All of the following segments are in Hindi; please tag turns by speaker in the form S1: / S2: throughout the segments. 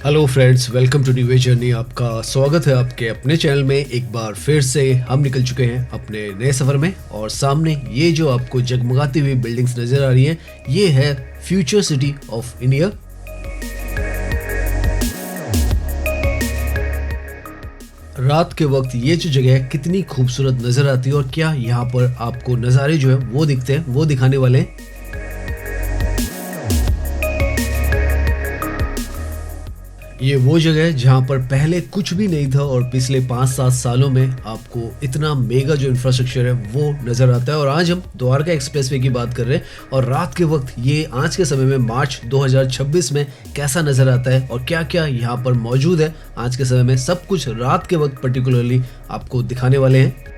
S1: Hello friends, welcome to new journey. आपका स्वागत है आपके अपने चैनल में। एक बार फिर से हम निकल चुके हैं अपने नए सफ़र में और सामने ये जो आपको जगमगाती हुई बिल्डिंग्स नज़र आ रही हैं, ये है फ्यूचर सिटी ऑफ इंडिया। रात के वक्त ये जो जगह है कितनी खूबसूरत नज़र आती है और क्या यहाँ पर आपको नज़ारे जो है वो दिखते हैं, वो दिखाने वाले हैं। ये वो जगह है जहाँ पर पहले कुछ भी नहीं था और पिछले 5-7 सालों में आपको इतना मेगा जो इंफ्रास्ट्रक्चर है वो नज़र आता है। और आज हम द्वारका एक्सप्रेसवे की बात कर रहे हैं और रात के वक्त ये आज के समय में मार्च 2026 में कैसा नज़र आता है और क्या क्या यहाँ पर मौजूद है आज के समय में, सब कुछ रात के वक्त पर्टिकुलरली आपको दिखाने वाले हैं।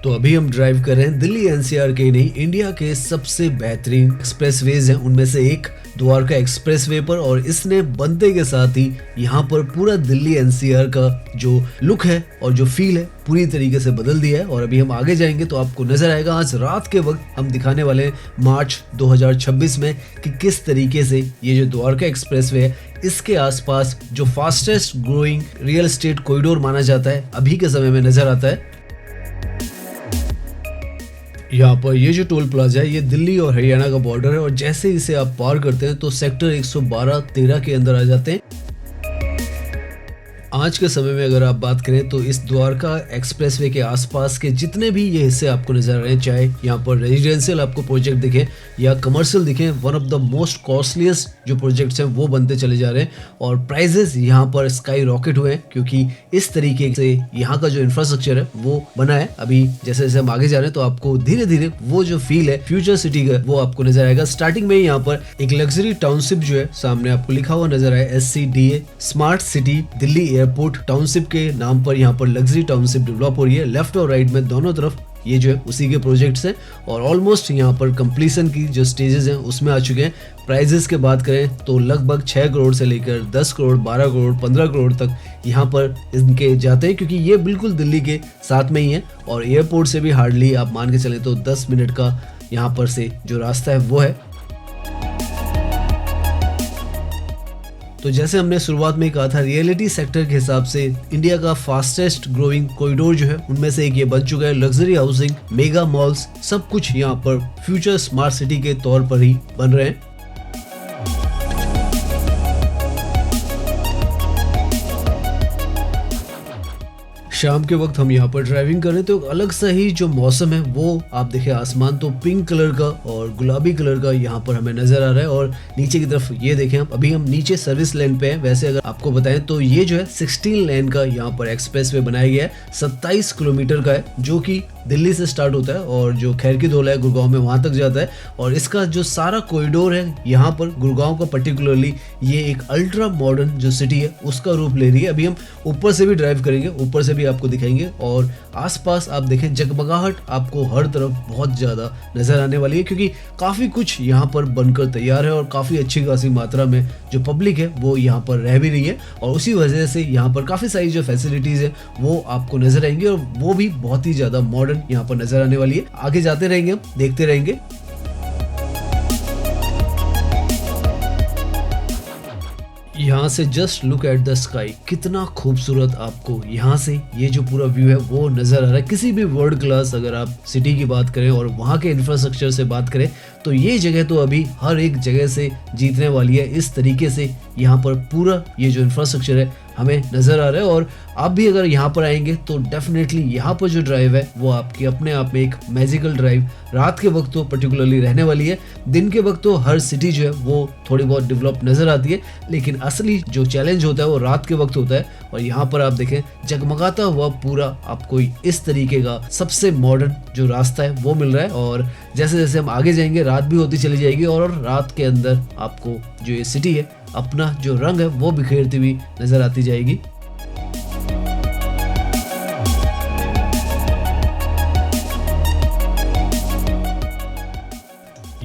S1: तो अभी हम ड्राइव कर रहे हैं दिल्ली एनसीआर के नहीं, इंडिया के सबसे बेहतरीन एक्सप्रेसवेज हैं उनमें से एक द्वारका एक्सप्रेसवे पर, और इसने बनते के साथ ही यहाँ पर पूरा दिल्ली एनसीआर का जो लुक है और जो फील है पूरी तरीके से बदल दिया है। और अभी हम आगे जाएंगे तो आपको नजर आएगा आज रात के वक्त हम दिखाने वाले हैं मार्च 2026 में कि किस तरीके से ये जो द्वारका एक्सप्रेसवे है इसके आसपास जो fastest growing real estate corridor माना जाता है अभी के समय में नजर आता है। यहाँ पर ये जो टोल प्लाजा है ये दिल्ली और हरियाणा का बॉर्डर है और जैसे इसे आप पार करते हैं तो सेक्टर 112-13 के अंदर आ जाते हैं। आज के समय में अगर आप बात करें तो इस द्वारका एक्सप्रेसवे के आसपास के जितने भी ये हिस्से आपको नजर आ रहे हैं, चाहे यहाँ पर रेजिडेंशियल आपको प्रोजेक्ट दिखे या कमर्शियल दिखे, one of the most costliest जो प्रोजेक्ट्स हैं वो बनते चले जा रहे हैं और प्राइजेस यहाँ पर स्काई रॉकेट हुए हैं क्योंकि इस तरीके से यहाँ का जो इंफ्रास्ट्रक्चर है वो बना है। अभी जैसे जैसे हम आगे जा रहे हैं तो आपको धीरे धीरे वो जो फील है फ्यूचर सिटी का वो आपको नजर आएगा। स्टार्टिंग में यहाँ पर एक लग्जरी टाउनशिप जो है सामने आपको लिखा हुआ नजर आए, SCDA smart city Delhi airport township के नाम पर यहाँ पर लग्जरी टाउनशिप डेवलप हो रही है। लेफ्ट और राइट में दोनों तरफ ये जो है उसी के प्रोजेक्ट्स हैं और ऑलमोस्ट यहाँ पर कंप्लीशन की जो स्टेजेस हैं उसमें आ चुके हैं। प्राइजेस के बात करें तो लगभग 6 करोड़ से लेकर 10 करोड़ 12 करोड़ 15 करोड़ तक यहाँ पर इनके जाते हैं क्योंकि ये बिल्कुल दिल्ली के साथ में ही है और एयरपोर्ट से भी हार्डली आप मान के चलें तो 10 मिनट का यहाँ पर से जो रास्ता है वो है। तो जैसे हमने शुरुआत में कहा था, रियलिटी सेक्टर के हिसाब से इंडिया का फास्टेस्ट ग्रोइंग कॉरिडोर जो है उनमें से एक ये बन चुका है। लग्जरी हाउसिंग, मेगा मॉल्स, सब कुछ यहाँ पर फ्यूचर स्मार्ट सिटी के तौर पर ही बन रहे हैं। शाम के वक्त हम यहाँ पर ड्राइविंग कर रहे हैं तो अलग सा ही जो मौसम है वो आप देखें, आसमान तो पिंक कलर का और गुलाबी कलर का यहाँ पर हमें नजर आ रहा है और नीचे की तरफ ये देखें अभी हम नीचे सर्विस लेन पे हैं। वैसे अगर आपको बताएं तो ये जो है 16 लेन का यहाँ पर एक्सप्रेसवे बनाया गया है, 27 किलोमीटर का है जो कि दिल्ली से स्टार्ट होता है और जो खैर की धौला है गुड़गांव में वहां तक जाता है और इसका जो सारा कॉरिडोर है यहाँ पर गुड़गांव का पर्टिकुलरली ये एक अल्ट्रा मॉडर्न जो सिटी है उसका रूप ले रही है। अभी हम ऊपर से भी ड्राइव करेंगे, ऊपर से भी आपको दिखाएंगे और आसपास आप देखें जगमगाहट आपको हर तरफ बहुत ज्यादा नजर आने वाली है क्योंकि काफी कुछ यहाँ पर बनकर तैयार है और काफी अच्छी खासी मात्रा में जो पब्लिक है वो यहाँ पर रह भी रही है और उसी वजह से यहाँ पर काफी सारी जो फैसिलिटीज है वो आपको नजर आएंगी और वो भी बहुत ही ज्यादा मॉडर्न यहाँ पर नजर आने वाली है। आगे जाते रहेंगे, देखते रहेंगे। यहाँ से just look at the sky, कितना खूबसूरत आपको यहाँ से ये जो पूरा व्यू है वो नजर आ रहा है। किसी भी वर्ल्ड क्लास अगर आप सिटी की बात करें और वहाँ के इंफ्रास्ट्रक्चर से बात करें तो ये जगह तो अभी हर एक जगह से जीतने वाली है। इस तरीके से यहाँ पर पूरा ये जो इंफ्रास्ट्रक्चर है हमें नजर आ रहा है और आप भी अगर यहाँ पर आएंगे तो डेफिनेटली यहाँ पर जो ड्राइव है वो आपकी अपने आप में एक मैजिकल ड्राइव रात के वक्त तो पर्टिकुलरली रहने वाली है। दिन के वक्त तो हर सिटी जो है वो थोड़ी बहुत डेवलप नजर आती है लेकिन असली जो चैलेंज होता है वो रात के वक्त होता है और यहाँ पर आप देखें जगमगाता हुआ पूरा आपको इस तरीके का सबसे मॉडर्न जो रास्ता है वो मिल रहा है और जैसे जैसे हम आगे जाएंगे रात भी होती चली जाएगी और रात के अंदर आपको जो ये सिटी है अपना जो रंग है वो बिखेरती हुई नजर आती जाएगी।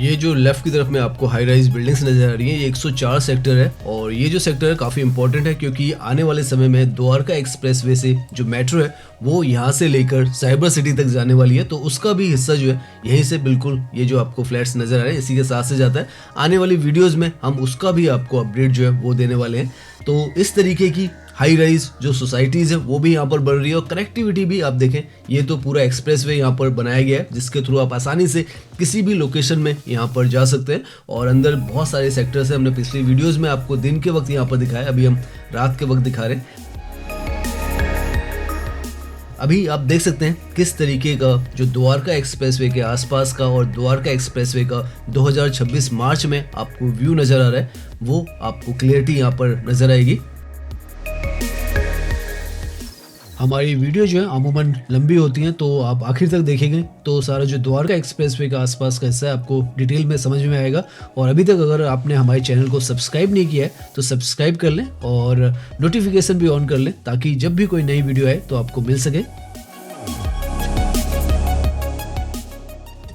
S1: ये जो लेफ्ट की तरफ में आपको हाई राइज बिल्डिंग्स नजर आ रही है, ये 104 सेक्टर है और ये जो सेक्टर है काफी इंपॉर्टेंट है क्योंकि आने वाले समय में द्वारका एक्सप्रेसवे से जो मेट्रो है वो यहाँ से लेकर साइबर सिटी तक जाने वाली है, तो उसका भी हिस्सा जो है यहीं से बिल्कुल ये जो आपको फ्लैट्स नजर आ रहे हैं इसी के साथ से जाता है। आने वाली वीडियोस में हम उसका भी आपको अपडेट जो है वो देने वाले हैं। तो इस तरीके की हाई राइज जो सोसाइटीज है वो भी यहाँ पर बढ़ रही है और कनेक्टिविटी भी आप देखें, ये तो पूरा एक्सप्रेसवे यहाँ पर बनाया गया है जिसके थ्रू आप आसानी से किसी भी लोकेशन में यहाँ पर जा सकते हैं और अंदर बहुत सारे सेक्टर्स हैं। हमने पिछली वीडियोस में आपको दिन के वक्त यहाँ पर दिखाया, अभी हम रात के वक्त दिखा रहे हैं। अभी आप देख सकते हैं किस तरीके का जो द्वारका एक्सप्रेसवे के आसपास का और द्वारका एक्सप्रेसवे का 2026 मार्च में आपको व्यू नजर आ रहा है, वो आपको क्लियरिटी यहाँ पर नजर आएगी। हमारी वीडियो जो है अमूमन लंबी होती हैं तो आप आखिर तक देखेंगे तो सारा जो द्वारका एक्सप्रेसवे का आसपास का हिस्सा है आपको डिटेल में समझ में आएगा। और अभी तक अगर आपने हमारे चैनल को सब्सक्राइब नहीं किया है तो सब्सक्राइब कर लें और नोटिफिकेशन भी ऑन कर लें ताकि जब भी कोई नई वीडियो आए तो आपको मिल सके।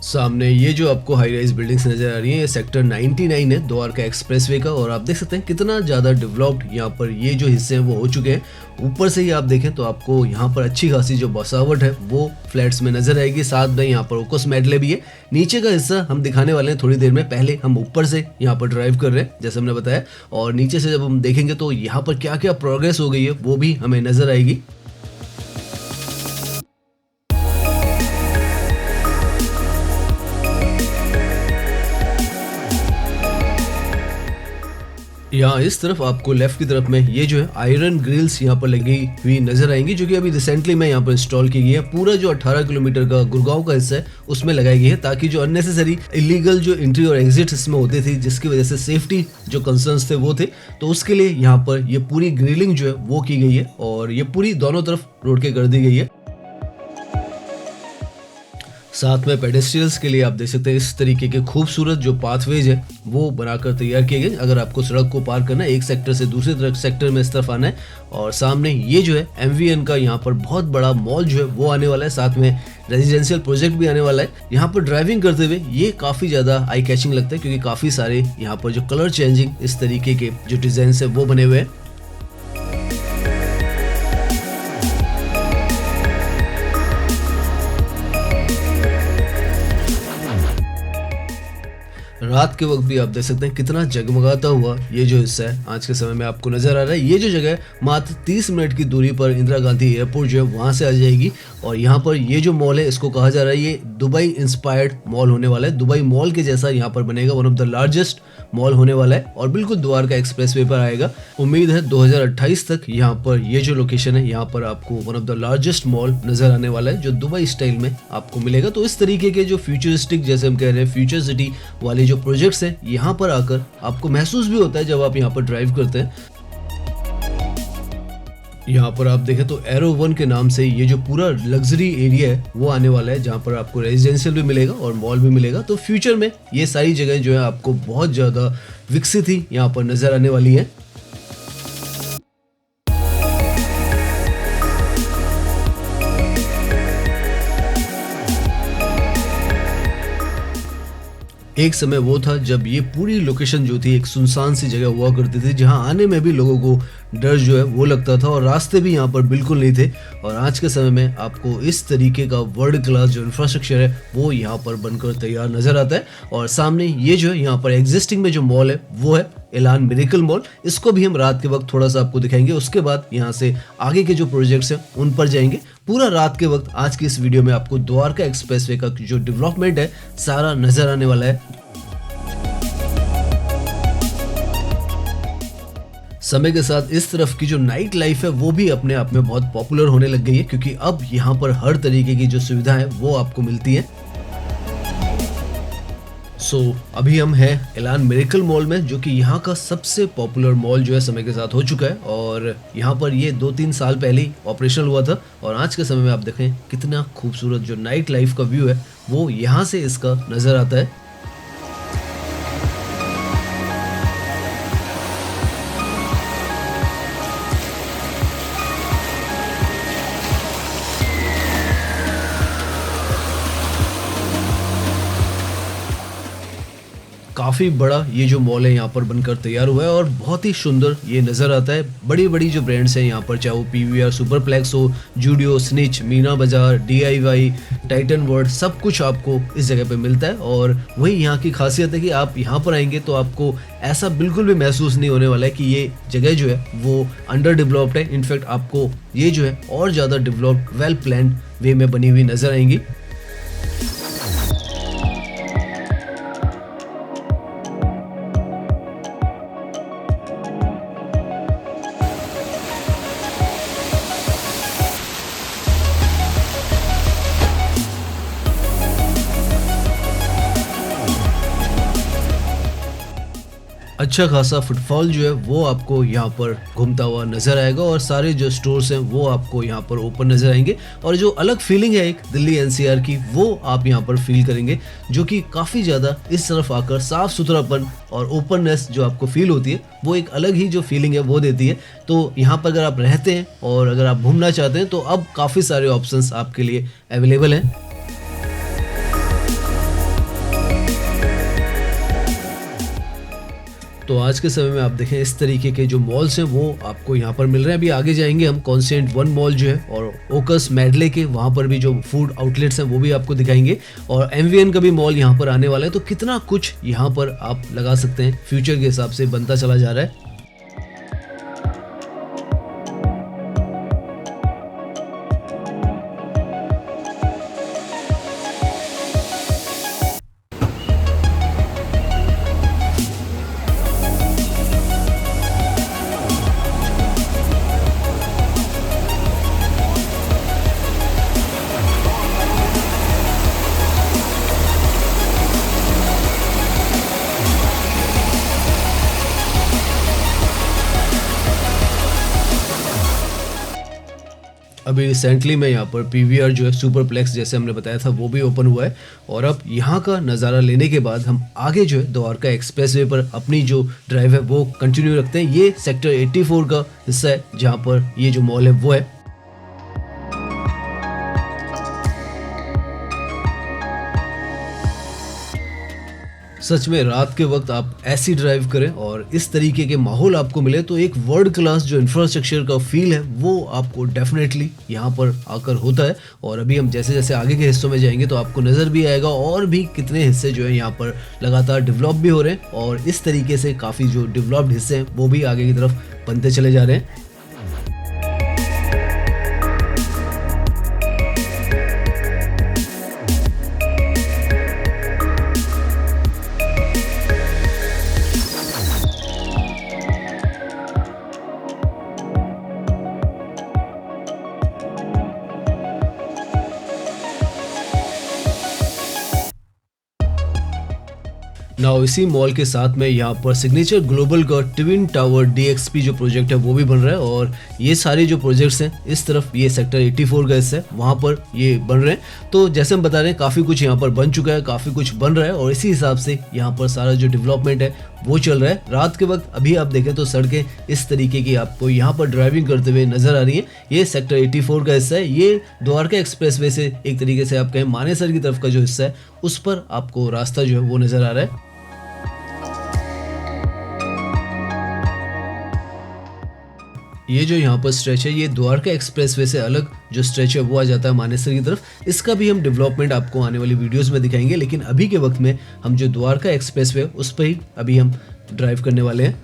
S1: सामने ये जो आपको हाई राइज बिल्डिंग्स नजर आ रही हैं, ये सेक्टर 99 है द्वारका एक्सप्रेसवे का और आप देख सकते हैं कितना ज़्यादा डेवलप्ड यहाँ पर ये जो हिस्से हैं वो हो चुके हैं। ऊपर से ही आप देखें तो आपको यहाँ पर अच्छी खासी जो बसावट है वो फ्लैट्स में नजर आएगी, साथ में यहाँ पर ओकोस मेडले भी है। नीचे का हिस्सा हम दिखाने वाले हैं थोड़ी देर में, पहले हम ऊपर से यहाँ पर ड्राइव कर रहे हैं जैसे हमने बताया, और नीचे से जब हम देखेंगे तो यहाँ पर क्या क्या प्रोग्रेस हो गई है वो भी हमें नजर आएगी। यहाँ इस तरफ आपको लेफ्ट की तरफ में ये जो है आयरन ग्रिल्स यहाँ पर लगी हुई नजर आएंगी जो कि अभी रिसेंटली में यहाँ पर इंस्टॉल की गई है। पूरा जो 18 किलोमीटर का गुड़गांव का हिस्सा है उसमें लगाई गई है ताकि जो अननेसेसरी इलीगल जो एंट्री और एग्जिट इसमें होते थे जिसकी वजह से सेफ्टी जो कंसर्न्स थे वो थे, तो उसके लिए यहाँ पर ये पूरी ग्रिलिंग जो है वो की गई है और ये पूरी दोनों तरफ रोड के कर दी गई है। साथ में पेडेस्ट्रियल्स के लिए आप देख सकते हैं इस तरीके के खूबसूरत जो पाथवेज है वो बनाकर तैयार किए गए। अगर आपको सड़क को पार करना है एक सेक्टर से दूसरे तरफ सेक्टर में इस तरफ आना है, और सामने ये जो है MVN का यहाँ पर बहुत बड़ा मॉल जो है वो आने वाला है, साथ में रेजिडेंशियल प्रोजेक्ट भी आने वाला है। यहाँ पर ड्राइविंग करते हुए ये काफ़ी ज़्यादा आई कैचिंग लगता है क्योंकि काफ़ी सारे यहाँ पर जो कलर चेंजिंग इस तरीके के जो डिज़ाइन है वो बने हुए हैं। रात के वक्त भी आप देख सकते हैं कितना जगमगाता हुआ ये जो हिस्सा है आज के समय में आपको नजर आ रहा है। ये जो जगह है मात्र 30 मिनट की दूरी पर इंदिरा गांधी एयरपोर्ट जो है वहां से आ जाएगी और यहाँ पर ये जो मॉल है इसको कहा जा रहा है ये दुबई इंस्पायर्ड मॉल होने वाला है। दुबई मॉल के जैसा यहाँ पर बनेगा, one of the largest mall होने वाला है और बिल्कुल द्वारका एक्सप्रेसवे पर आएगा। उम्मीद है 2028 तक यहाँ पर ये जो लोकेशन है यहाँ पर आपको one of the largest mall नजर आने वाला है जो दुबई स्टाइल में आपको मिलेगा। तो इस तरीके के जो फ्यूचरिस्टिक जैसे हम कह रहे हैं फ्यूचर सिटी वाले जो प्रोजेक्ट्स हैं यहाँ पर आकर आपको महसूस भी होता है जब आप यहाँ पर ड्राइव करते हैं। यहाँ पर आप देखें तो एरो 1 के नाम से ये जो पूरा लग्जरी एरिया है वो आने वाला है जहाँ पर आपको रेजिडेंशियल भी मिलेगा और मॉल भी मिलेगा। तो फ्यूचर में ये सारी जगह जो है आपको बहुत ज़्यादा विकसित ही यहाँ पर नजर आने वाली है। एक समय वो था जब ये पूरी लोकेशन जो थी एक सुनसान सी जगह हुआ करती थी जहां आने में भी लोगों को डर जो है वो लगता था और रास्ते भी यहाँ पर बिल्कुल नहीं थे, और आज के समय में आपको इस तरीके का वर्ल्ड क्लास जो इंफ्रास्ट्रक्चर है वो यहाँ पर बनकर तैयार नजर आता है। और सामने ये जो है यहाँ पर एग्जिस्टिंग में जो मॉल है वो है एलान मिरेकल मॉल, इसको भी हम रात के वक्त थोड़ा सा आपको दिखाएंगे। उसके बाद यहाँ से आगे के जो प्रोजेक्ट्स हैं उन पर जाएंगे। पूरा रात के वक्त आज की इस वीडियो में आपको द्वारका एक्सप्रेसवे का जो डेवलपमेंट है सारा नजर आने वाला है। समय के साथ इस तरफ की जो नाइट लाइफ है वो भी अपने आप में बहुत पॉपुलर होने लग गई है क्योंकि अब यहाँ पर हर तरीके की जो सुविधा है वो आपको मिलती है। अभी हम हैं एलान मिरेकल मॉल में जो कि यहाँ का सबसे पॉपुलर मॉल जो है समय के साथ हो चुका है, और यहाँ पर ये 2-3 साल पहले ही ऑपरेशनल हुआ था और आज के समय में आप देखें कितना खूबसूरत जो नाइट लाइफ का व्यू है वो यहाँ से इसका नजर आता है। काफ़ी बड़ा ये जो मॉल है यहाँ पर बनकर तैयार हुआ है और बहुत ही सुंदर ये नज़र आता है। बड़ी बड़ी जो ब्रांड्स हैं यहाँ पर, चाहे वो पीवीआर, सुपरप्लेक्स हो, जूडियो, स्निच, मीना बाजार, डीआईवाई, टाइटन वर्ल्ड, सब कुछ आपको इस जगह पे मिलता है। और वही यहाँ की खासियत है कि आप यहाँ पर आएंगे तो आपको ऐसा बिल्कुल भी महसूस नहीं होने वाला है कि ये जगह जो है वो अंडर डेवलप्ड है। इनफैक्ट आपको ये जो है और ज़्यादा डेवलप्ड, वेल प्लान्ड वे में बनी हुई नज़र आएंगी। अच्छा खासा फुटफॉल जो है वो आपको यहाँ पर घूमता हुआ नज़र आएगा और सारे जो स्टोर्स हैं वो आपको यहाँ पर ओपन नज़र आएंगे। और जो अलग फीलिंग है एक दिल्ली एनसीआर की, वो आप यहाँ पर फील करेंगे, जो कि काफ़ी ज़्यादा इस तरफ आकर साफ़ सुथरापन और ओपननेस जो आपको फील होती है वो एक अलग ही जो फीलिंग है वो देती है। तो यहाँ पर अगर आप रहते हैं और अगर आप घूमना चाहते हैं तो अब काफ़ी सारे ऑप्शंस आपके लिए अवेलेबल हैं। तो आज के समय में आप देखें इस तरीके के जो मॉल्स हैं वो आपको यहाँ पर मिल रहे हैं। अभी आगे जाएंगे हम, कॉन्सेंट वन मॉल जो है और ओकस मेडले के वहाँ पर भी जो फूड आउटलेट्स हैं वो भी आपको दिखाएंगे। और एमवीएन का भी मॉल यहाँ पर आने वाला है। तो कितना कुछ यहाँ पर आप लगा सकते हैं, फ्यूचर के हिसाब से बनता चला जा रहा है। अभी रिसेंटली में यहाँ पर पीवीआर जो है सुपरप्लेक्स, जैसे हमने बताया था, वो भी ओपन हुआ है। और अब यहाँ का नज़ारा लेने के बाद हम आगे जो है द्वारका एक्सप्रेसवे पर अपनी जो ड्राइव है वो कंटिन्यू रखते हैं। ये सेक्टर 84 का हिस्सा है जहाँ पर ये जो मॉल है वो है। सच में रात के वक्त आप ऐसी ड्राइव करें और इस तरीके के माहौल आपको मिले तो एक वर्ल्ड क्लास जो इंफ्रास्ट्रक्चर का फील है वो आपको डेफिनेटली यहाँ पर आकर होता है। और अभी हम जैसे जैसे आगे के हिस्सों में जाएंगे तो आपको नज़र भी आएगा और भी कितने हिस्से जो है यहाँ पर लगातार डेवलप भी हो रहे हैं और इस तरीके से काफ़ी जो डेवलप्ड हिस्से हैं वो भी आगे की तरफ बनते चले जा रहे हैं। नाउ इसी मॉल के साथ में यहाँ पर सिग्नेचर ग्लोबल का ट्विन टावर डीएक्सपी जो प्रोजेक्ट है वो भी बन रहा है। और ये सारे जो प्रोजेक्ट्स हैं इस तरफ, ये सेक्टर 84 का हिस्सा है, वहाँ पर ये बन रहे हैं। तो जैसे हम बता रहे हैं काफ़ी कुछ यहाँ पर बन चुका है, काफ़ी कुछ बन रहा है और इसी हिसाब से यहाँ पर सारा जो डेवलपमेंट है वो चल रहा है। रात के वक्त अभी आप देखें तो सड़कें इस तरीके की आपको यहाँ पर ड्राइविंग करते हुए नजर आ रही है। ये सेक्टर 84 का हिस्सा है। ये द्वारका एक्सप्रेसवे से एक तरीके से आप कहें मानेसर की तरफ का जो हिस्सा है उस पर आपको रास्ता जो है वो नजर आ रहा है। ये जो यहाँ पर स्ट्रेच है ये द्वारका एक्सप्रेसवे से अलग जो स्ट्रेच है वो आ जाता है मानेसर की तरफ। इसका भी हम डेवलपमेंट आपको आने वाली वीडियोस में दिखाएंगे, लेकिन अभी के वक्त में हम जो द्वारका एक्सप्रेसवे उस पर ही अभी हम ड्राइव करने वाले हैं।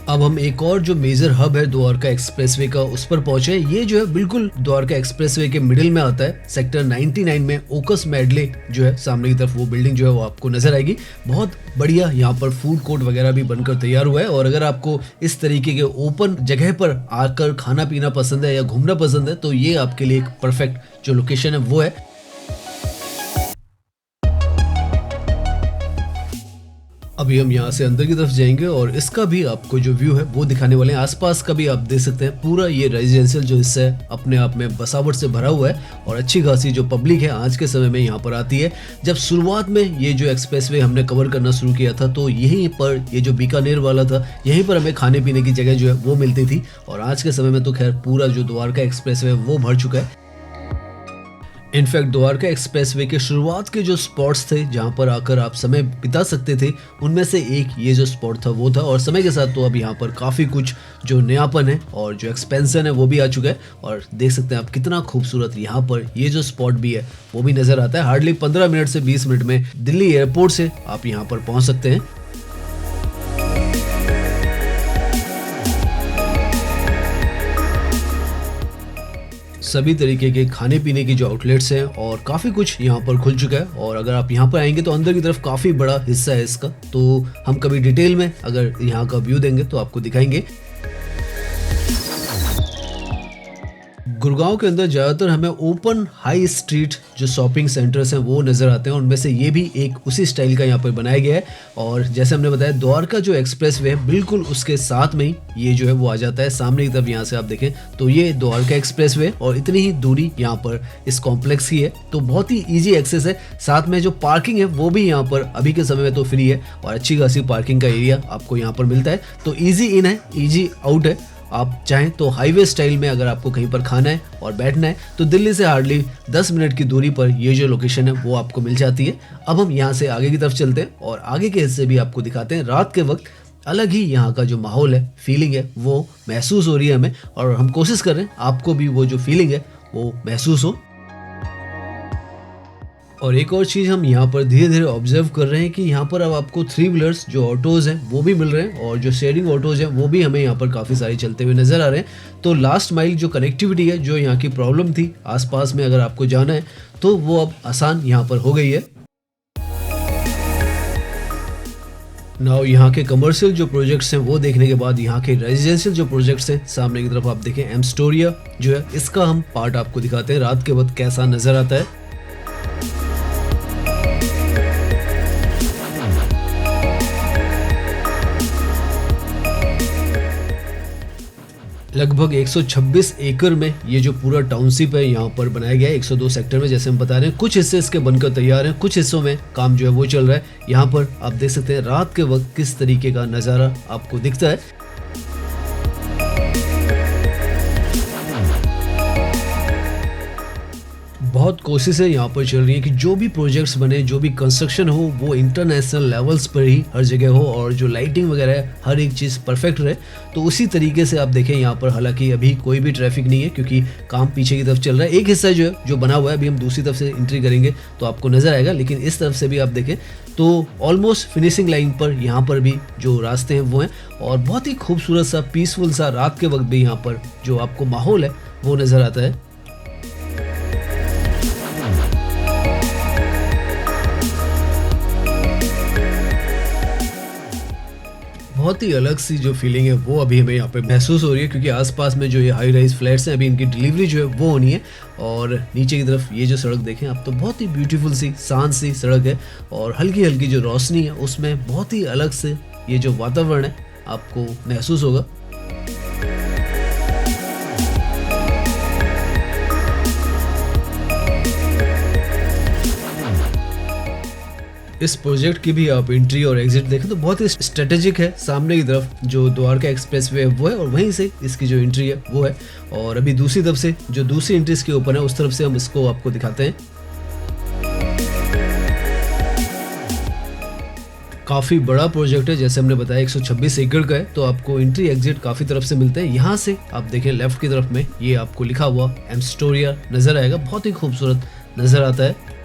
S1: अब हम एक और जो मेजर हब है द्वारका एक्सप्रेसवे का उस पर पहुंचे। ये जो है बिल्कुल द्वारका एक्सप्रेसवे के मिडिल में आता है। सेक्टर 99 में ओकस मेडले जो है सामने की तरफ वो बिल्डिंग जो है वो आपको नजर आएगी। बहुत बढ़िया यहाँ पर फूड कोर्ट वगैरह भी बनकर तैयार हुआ है। और अगर आपको इस तरीके के ओपन जगह पर आकर खाना पीना पसंद है या घूमना पसंद है तो ये आपके लिए एक परफेक्ट जो लोकेशन है वो है। अभी हम यहाँ से अंदर की तरफ जाएंगे और इसका भी आपको जो व्यू है वो दिखाने वाले हैं। आसपास का भी आप देख सकते हैं, पूरा ये रेजिडेंशियल जो हिस्सा है अपने आप में बसावट से भरा हुआ है और अच्छी खासी जो पब्लिक है आज के समय में यहाँ पर आती है। जब शुरुआत में ये जो एक्सप्रेसवे हमने कवर करना शुरू किया था तो यहीं पर ये जो बीकानेर वाला था, यहीं पर हमें खाने पीने की जगह जो है वो मिलती थी। और आज के समय में तो खैर पूरा जो द्वारका एक्सप्रेसवे वो भर चुका है। इनफैक्ट द्वारका एक्सप्रेसवे के शुरुआत के जो स्पॉट्स थे जहां पर आकर आप समय बिता सकते थे, उनमें से एक ये जो स्पॉट था वो था। और समय के साथ तो अब यहाँ पर काफ़ी कुछ जो नयापन है और जो एक्सपेंशन है वो भी आ चुका है। और देख सकते हैं आप कितना खूबसूरत यहाँ पर ये जो स्पॉट भी है वो भी नज़र आता है। हार्डली 15 मिनट से 20 मिनट में दिल्ली एयरपोर्ट से आप यहाँ पर पहुँच सकते हैं। सभी तरीके के खाने पीने की जो आउटलेट्स हैं और काफ़ी कुछ यहाँ पर खुल चुका है। और अगर आप यहाँ पर आएंगे तो अंदर की तरफ काफ़ी बड़ा हिस्सा है इसका, तो हम कभी डिटेल में अगर यहाँ का व्यू देंगे तो आपको दिखाएंगे। गुड़गांव के अंदर ज़्यादातर हमें ओपन हाई स्ट्रीट जो शॉपिंग सेंटर्स हैं वो नज़र आते हैं। उनमें से ये भी एक उसी स्टाइल का यहाँ पर बनाया गया है। और जैसे हमने बताया द्वारका जो एक्सप्रेसवे है बिल्कुल उसके साथ में ही ये जो है वो आ जाता है। सामने की तरफ यहाँ से आप देखें तो ये द्वारका एक्सप्रेसवे और इतनी ही दूरी यहाँ पर इस कॉम्प्लेक्स की है, तो बहुत ही ईजी एक्सेस है। साथ में जो पार्किंग है वो भी यहाँ पर अभी के समय में तो फ्री है और अच्छी खासी पार्किंग का एरिया आपको यहाँ पर मिलता है। तो ईजी इन है, ईजी आउट है। आप चाहें तो हाईवे स्टाइल में अगर आपको कहीं पर खाना है और बैठना है तो दिल्ली से हार्डली 10 मिनट की दूरी पर ये जो लोकेशन है वो आपको मिल जाती है। अब हम यहाँ से आगे की तरफ चलते हैं और आगे के हिस्से भी आपको दिखाते हैं। रात के वक्त अलग ही यहाँ का जो माहौल है, फीलिंग है, वो महसूस हो रही है हमें और हम कोशिश कर रहे हैं आपको भी वो जो फीलिंग है वो महसूस हो। और एक और चीज़ हम यहाँ पर धीरे धीरे ऑब्जर्व कर रहे हैं कि यहाँ पर अब आपको 3 व्हीलर्स जो ऑटोज़ हैं वो भी मिल रहे हैं और जो शेयरिंग ऑटोज़ हैं वो भी हमें यहाँ पर काफ़ी सारी चलते हुए नज़र आ रहे हैं। तो लास्ट माइल जो कनेक्टिविटी है, जो यहाँ की प्रॉब्लम थी आसपास में अगर आपको जाना है तो वो अब आसान यहाँ पर हो गई है। नाउ यहाँ के कमर्शियल जो प्रोजेक्ट्स हैं वो देखने के बाद यहाँ के रेजिडेंशियल जो प्रोजेक्ट्स हैं सामने की तरफ आप देखें, एमस्टोरिया जो है इसका हम पार्ट आपको दिखाते हैं रात के वक्त कैसा नज़र आता है। लगभग 126 एकड़ में ये जो पूरा टाउनशिप है यहाँ पर बनाया गया है। 102 सेक्टर में जैसे हम बता रहे हैं, कुछ हिस्से इसके बनकर तैयार हैं, कुछ हिस्सों में काम जो है वो चल रहा है। यहाँ पर आप देख सकते हैं रात के वक्त किस तरीके का नज़ारा आपको दिखता है। बहुत कोशिशें यहाँ पर चल रही हैं कि जो भी प्रोजेक्ट्स बने, जो भी कंस्ट्रक्शन हो वो इंटरनेशनल लेवल्स पर ही हर जगह हो और जो लाइटिंग वगैरह है हर एक चीज़ परफेक्ट रहे। तो उसी तरीके से आप देखें यहाँ पर हालांकि अभी कोई भी ट्रैफिक नहीं है क्योंकि काम पीछे की तरफ चल रहा है। एक हिस्सा जो है जो बना हुआ है, अभी हम दूसरी तरफ से एंट्री करेंगे तो आपको नज़र आएगा, लेकिन इस तरफ से भी आप देखें तो ऑलमोस्ट फिनिशिंग लाइन पर यहाँ पर भी जो रास्ते हैं वो हैं और बहुत ही खूबसूरत सा पीसफुल सा रात के वक्त भी यहाँ पर जो आपको माहौल है वो नज़र आता है। बहुत ही अलग सी जो फीलिंग है वो अभी हमें यहाँ पे महसूस हो रही है क्योंकि आसपास में जो ये हाई राइज फ्लैट्स हैं अभी इनकी डिलीवरी जो है वो होनी है। और नीचे की तरफ ये जो सड़क देखें आप तो बहुत ही ब्यूटीफुल सी शांत सी सड़क है और हल्की हल्की जो रोशनी है उसमें बहुत ही अलग से ये जो वातावरण है आपको महसूस होगा। इस प्रोजेक्ट की भी आप एंट्री और एग्जिट देखें तो बहुत ही स्ट्रेटेजिक है। सामने की तरफ जो द्वारका एक्सप्रेसवे है वो है और वहीं से इसकी जो एंट्री है वो है। और अभी दूसरी तरफ से जो दूसरी एंट्री इसके ओपन है उस तरफ से हम इसको आपको दिखाते हैं। काफ़ी बड़ा प्रोजेक्ट है, जैसे हमने बताया 126 एकड़ का है, तो आपको एंट्री एग्जिट काफ़ी तरफ से मिलते हैं। यहाँ से आप देखें लेफ्ट की तरफ में ये आपको लिखा हुआ एमस्टोरिया नज़र आएगा, बहुत ही खूबसूरत नज़र आता है।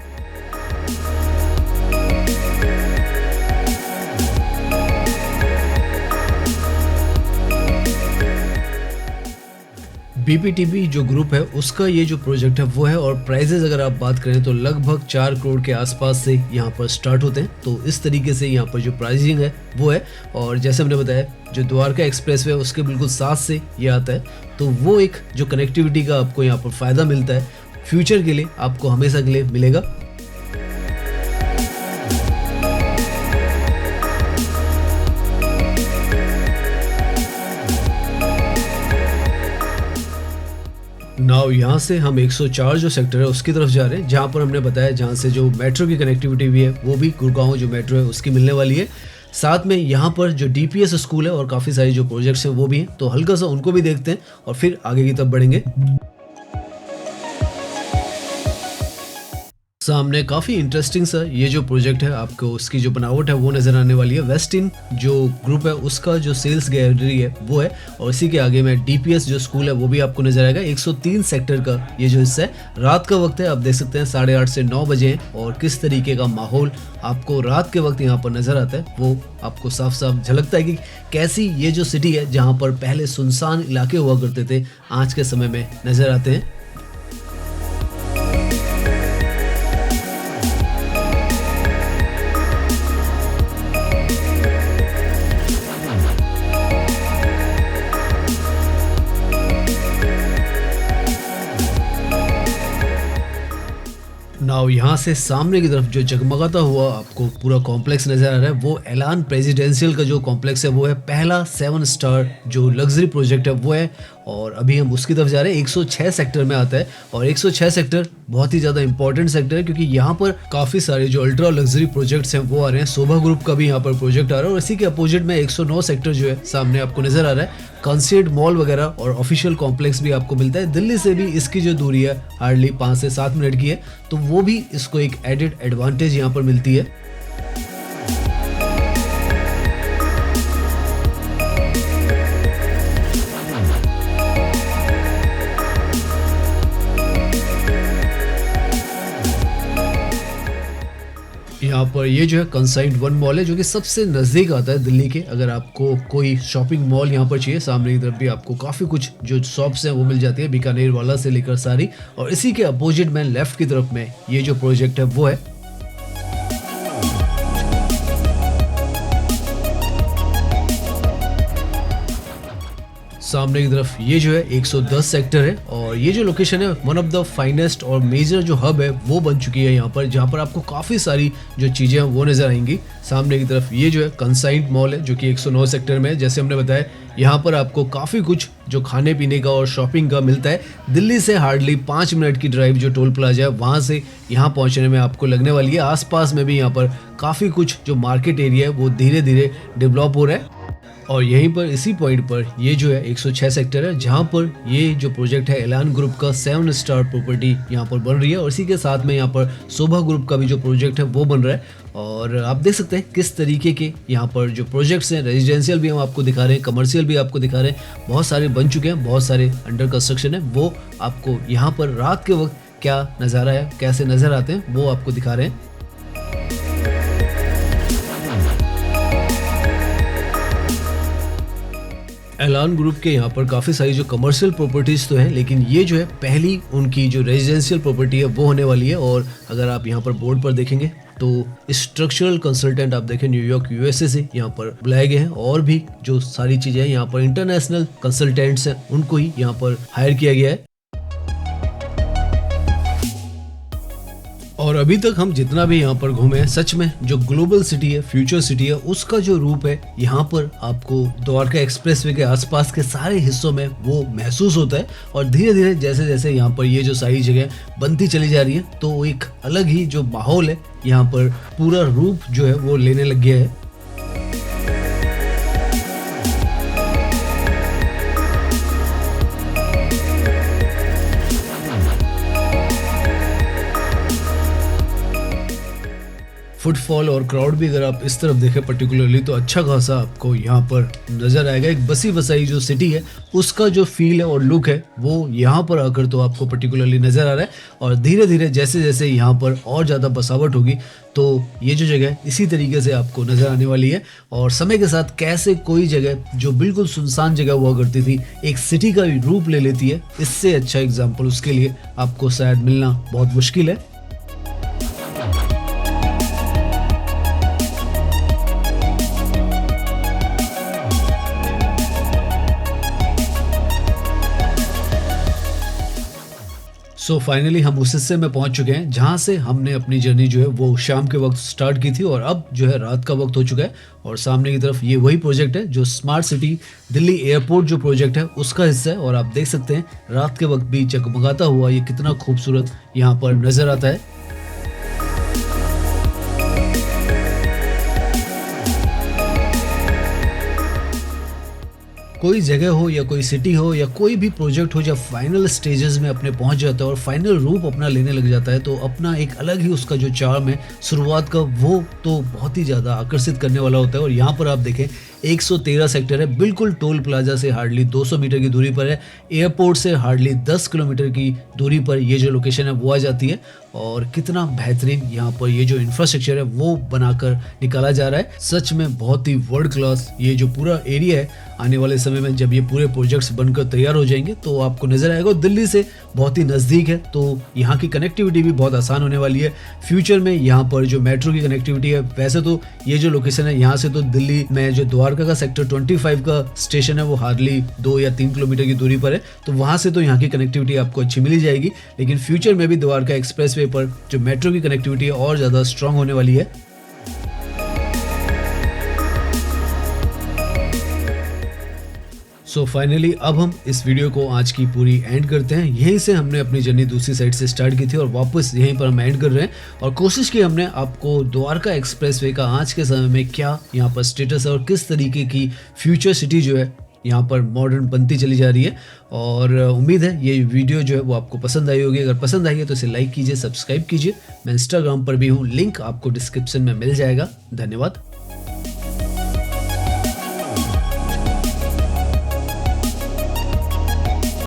S1: बीपीटीबी जो ग्रुप है उसका ये जो प्रोजेक्ट है वो है और प्राइजेज अगर आप बात करें तो लगभग 4 करोड़ के आसपास से यहाँ पर स्टार्ट होते हैं। तो इस तरीके से यहाँ पर जो प्राइसिंग है वो है। और जैसे हमने बताया जो द्वारका एक्सप्रेसवे है उसके बिल्कुल साथ से ये आता है, तो वो एक जो कनेक्टिविटी का आपको यहाँ पर फ़ायदा मिलता है फ्यूचर के लिए, आपको हमेशा के लिए मिलेगा। नाउ यहाँ से हम 104 जो सेक्टर है उसकी तरफ जा रहे हैं, जहाँ पर हमने बताया जहाँ से जो मेट्रो की कनेक्टिविटी भी है वो भी गुड़गांव जो मेट्रो है उसकी मिलने वाली है। साथ में यहाँ पर जो डीपीएस स्कूल है और काफ़ी सारी जो प्रोजेक्ट्स हैं वो भी हैं, तो हल्का सा उनको भी देखते हैं और फिर आगे की तरफ बढ़ेंगे। सामने काफ़ी इंटरेस्टिंग सा ये जो प्रोजेक्ट है, आपको उसकी जो बनावट है वो नज़र आने वाली है। वेस्टिन जो ग्रुप है उसका जो सेल्स गैलरी है वो है, और इसी के आगे में डीपीएस जो स्कूल है वो भी आपको नज़र आएगा। 103 सेक्टर का ये जो हिस्सा है, रात का वक्त है, आप देख सकते हैं 8:30 से 9 बजे हैं, और किस तरीके का माहौल आपको रात के वक्त यहाँ पर नज़र आता है वो आपको साफ साफ झलकता है कि कैसी ये जो सिटी है जहाँ पर पहले सुनसान इलाके हुआ करते थे आज के समय में नज़र आते हैं। नाउ यहाँ से सामने की तरफ जो जगमगाता हुआ आपको पूरा कॉम्प्लेक्स नज़र आ रहा है वो एलान प्रेसिडेंशियल का जो कॉम्प्लेक्स है वो है। पहला 7 स्टार जो लग्जरी प्रोजेक्ट है वो है, और अभी हम उसकी तरफ जा रहे हैं। 106 सेक्टर में आता है, और 106 सेक्टर बहुत ही ज़्यादा इंपॉर्टेंट सेक्टर है क्योंकि यहाँ पर काफ़ी सारे जो अल्ट्रा लग्जरी प्रोजेक्ट्स हैं वो आ रहे हैं। शोभा ग्रुप का भी यहाँ पर प्रोजेक्ट आ रहा है, और इसी के अपोजिट में 109 सेक्टर जो है सामने आपको नज़र आ रहा है। कंसर्ट मॉल वगैरह और ऑफिशियल कॉम्प्लेक्स भी आपको मिलता है। दिल्ली से भी इसकी जो दूरी है हार्डली 5 से 7 मिनट की है, तो वो भी इसको एक एडेड एडवांटेज यहाँ पर मिलती है। यहाँ पर ये जो है कंसाइंड वन मॉल है जो कि सबसे नज़दीक आता है दिल्ली के। अगर आपको कोई शॉपिंग मॉल यहाँ पर चाहिए, सामने की तरफ भी आपको काफ़ी कुछ जो शॉप्स हैं वो मिल जाती है, बीकानेर वाला से लेकर सारी। और इसी के अपोजिट में लेफ्ट की तरफ में ये जो प्रोजेक्ट है वो है। सामने की तरफ ये जो है 110 सेक्टर है, और ये जो लोकेशन है वन ऑफ द फाइनेस्ट और मेजर जो हब है वो बन चुकी है यहाँ पर, जहाँ पर आपको काफ़ी सारी जो चीज़ें हैं वो नज़र आएंगी। सामने की तरफ ये जो है कंसाइंड मॉल है जो कि 109 सेक्टर में है। जैसे हमने बताया यहाँ पर आपको काफ़ी कुछ जो खाने पीने का और शॉपिंग का मिलता है। दिल्ली से हार्डली 5 मिनट की ड्राइव जो टोल प्लाजा है वहाँ से यहाँ पहुँचने में आपको लगने वाली है। आसपास में भी यहाँ पर काफ़ी कुछ जो मार्केट एरिया है वो धीरे धीरे डेवलप हो रहा है, और यहीं पर इसी पॉइंट पर ये जो है 106 सेक्टर है जहाँ पर ये जो प्रोजेक्ट है एलान ग्रुप का 7 स्टार प्रॉपर्टी यहाँ पर बन रही है, और इसी के साथ में यहाँ पर शोभा ग्रुप का भी जो प्रोजेक्ट है वो बन रहा है। और आप देख सकते हैं किस तरीके के यहाँ पर जो प्रोजेक्ट्स हैं, रेजिडेंशियल भी हम आपको दिखा रहे हैं, कमर्शियल भी आपको दिखा रहे हैं, बहुत सारे बन चुके हैं, बहुत सारे अंडर कंस्ट्रक्शन है। वो आपको यहाँ पर रात के वक्त क्या नज़ारा है, कैसे नज़र आते हैं वो आपको दिखा रहे हैं। एलान ग्रुप के यहाँ पर काफ़ी सारी जो कमर्शियल प्रॉपर्टीज़ तो हैं, लेकिन ये जो है पहली उनकी जो रेजिडेंशियल प्रॉपर्टी है वो होने वाली है। और अगर आप यहाँ पर बोर्ड पर देखेंगे तो स्ट्रक्चरल कंसल्टेंट आप देखें न्यूयॉर्क यूएसए से यहाँ पर बुलाए गए हैं, और भी जो सारी चीज़ें हैं यहाँ पर इंटरनेशनल कंसल्टेंट्स हैं उनको ही यहाँ पर हायर किया गया है। और अभी तक हम जितना भी यहाँ पर घूमे हैं, सच में जो ग्लोबल सिटी है, फ्यूचर सिटी है, उसका जो रूप है यहाँ पर आपको द्वारका एक्सप्रेसवे के आसपास के सारे हिस्सों में वो महसूस होता है। और धीरे धीरे जैसे जैसे यहाँ पर ये जो सारी जगह बनती चली जा रही है तो एक अलग ही जो माहौल है यहाँ पर पूरा रूप जो है वो लेने लग गया है। फुटफॉल और क्राउड भी अगर आप इस तरफ देखें पर्टिकुलरली तो अच्छा खासा आपको यहाँ पर नज़र आएगा। एक बसी बसाई जो सिटी है उसका जो फील है और लुक है वो यहाँ पर आकर तो आपको पर्टिकुलरली नज़र आ रहा है। और धीरे धीरे जैसे जैसे यहाँ पर और ज़्यादा बसावट होगी तो ये जो जगह इसी तरीके से आपको नज़र आने वाली है। और समय के साथ कैसे कोई जगह जो बिल्कुल सुनसान जगह हुआ करती थी एक सिटी का रूप ले लेती है, इससे अच्छा एग्जाम्पल उसके लिए आपको शायद मिलना बहुत मुश्किल है। सो फाइनली हम उस हिस्से में पहुंच चुके हैं जहां से हमने अपनी जर्नी जो है वो शाम के वक्त स्टार्ट की थी, और अब जो है रात का वक्त हो चुका है। और सामने की तरफ ये वही प्रोजेक्ट है जो स्मार्ट सिटी दिल्ली एयरपोर्ट जो प्रोजेक्ट है उसका हिस्सा है। और आप देख सकते हैं रात के वक्त भी जगमगाता हुआ ये कितना खूबसूरत यहाँ पर नजर आता है। कोई जगह हो या कोई सिटी हो या कोई भी प्रोजेक्ट हो, जब फाइनल स्टेजेस में अपने पहुंच जाता है और फाइनल रूप अपना लेने लग जाता है तो अपना एक अलग ही उसका जो चार्म है शुरुआत का, वो तो बहुत ही ज़्यादा आकर्षित करने वाला होता है। और यहाँ पर आप देखें 113 सेक्टर है, बिल्कुल टोल प्लाजा से हार्डली 200 मीटर की दूरी पर है, एयरपोर्ट से हार्डली 10 किलोमीटर की दूरी पर ये जो लोकेशन है वो आ जाती है। और कितना बेहतरीन यहाँ पर ये जो इंफ्रास्ट्रक्चर है वो बनाकर निकाला जा रहा है। सच में बहुत ही वर्ल्ड क्लास ये जो पूरा एरिया है। आने वाले समय में जब ये पूरे प्रोजेक्ट्स बनकर तैयार हो जाएंगे तो आपको नजर आएगा दिल्ली से बहुत ही नज़दीक है, तो यहाँ की कनेक्टिविटी भी बहुत आसान होने वाली है। फ्यूचर में यहाँ पर जो मेट्रो की कनेक्टिविटी है, वैसे तो ये जो लोकेशन है यहाँ से तो दिल्ली में जो द्वारका का सेक्टर 25 का स्टेशन है वो हार्डली 2 या 3 किलोमीटर की दूरी पर है, तो वहाँ से तो यहाँ की कनेक्टिविटी आपको अच्छी मिली जाएगी। लेकिन फ्यूचर में भी द्वारका एक्सप्रेसवे पर जो मेट्रो की कनेक्टिविटी है और ज़्यादा स्ट्रांग होने वाली है। सो फाइनली अब हम इस वीडियो को आज की पूरी एंड करते हैं। यहीं से हमने अपनी जर्नी दूसरी साइड से स्टार्ट की थी और वापस यहीं पर हम एंड कर रहे हैं। और कोशिश की हमने आपको द्वारका एक्सप्रेसवे का आज के समय में क्या यहाँ पर स्टेटस है और किस तरीके की फ्यूचर सिटी जो है यहाँ पर मॉडर्न बनती चली जा रही है। और उम्मीद है ये वीडियो जो है वो आपको पसंद आई होगी। अगर पसंद आई है तो इसे लाइक कीजिए, सब्सक्राइब कीजिए। मैं इंस्टाग्राम पर भी हूँ, लिंक आपको डिस्क्रिप्शन में मिल जाएगा। धन्यवाद।